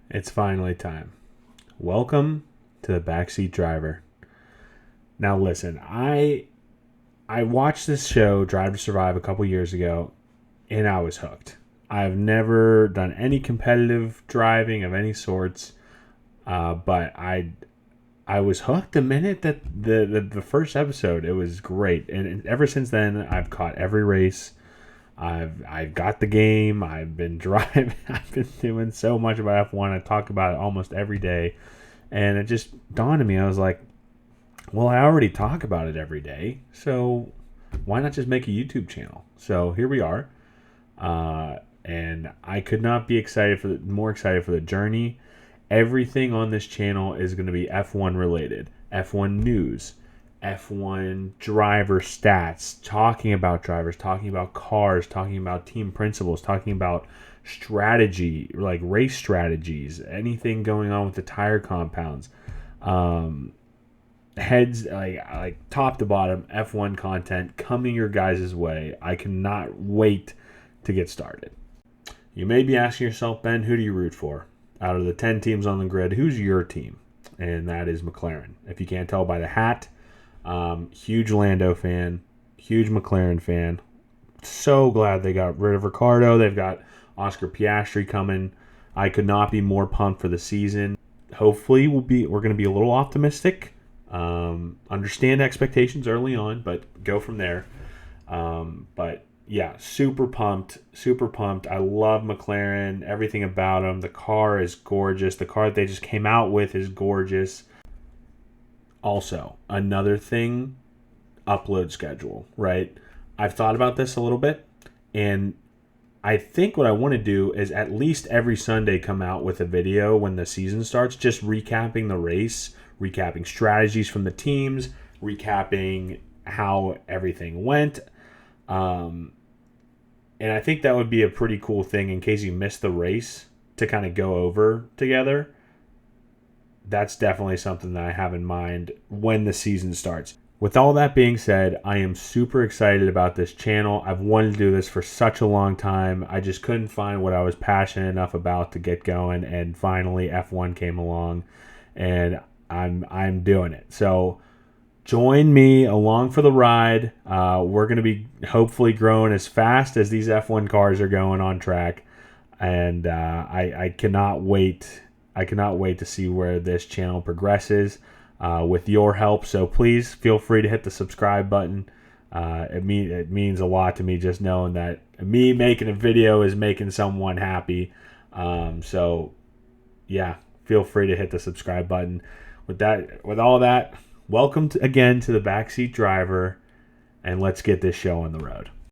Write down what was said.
It's finally time. Welcome to the Backseat Driver. Now listen, I watched this show, Drive to Survive, a couple years ago, and I was hooked. I've never done any competitive driving of any sorts, but I was hooked the minute that the first episode. It was great, and ever since then, I've caught every race. I've got the game. I've been driving. I've been doing so much about F1. I talk about it almost every day, and it just dawned on me. I was like, well, I already talk about it every day, so why not just make a YouTube channel? So here we are, and I could not be more excited for the journey. Everything on this channel is going to be F1 related, F1 news, F1 driver stats, talking about drivers, talking about cars, talking about team principles, talking about strategy, like race strategies, anything going on with the tire compounds. Heads like top to bottom F1 content coming your guys' way. I cannot wait to get started. You may be asking yourself, Ben, who do you root for? Out of the 10 teams on the grid, who's your team? And that is McLaren. If you can't tell by the hat, huge Lando fan, huge McLaren fan. So glad they got rid of Ricardo. They've got Oscar Piastri coming. I could not be more pumped for the season. Hopefully we're going to be a little optimistic. Understand expectations early on, but go from there. But yeah, super pumped. I love McLaren, everything about them. The car is gorgeous. The car that they just came out with is gorgeous. Also, another thing, upload schedule, right? I've thought about this a little bit, and I think what I want to do is at least every Sunday come out with a video when the season starts, just recapping the race, recapping strategies from the teams, recapping how everything went. And I think that would be a pretty cool thing in case you missed the race to kind of go over together. That's definitely something that I have in mind when the season starts. With all that being said, I am super excited about this channel. I've wanted to do this for such a long time. I just couldn't find what I was passionate enough about to get going, and finally F1 came along, and I'm doing it. So join me along for the ride. We're going to be hopefully growing as fast as these F1 cars are going on track, and I cannot wait. I cannot wait to see where this channel progresses with your help. So please feel free to hit the subscribe button. It means a lot to me just knowing that me making a video is making someone happy. So yeah, feel free to hit the subscribe button. With all that, welcome again to the Backseat Driver, and let's get this show on the road.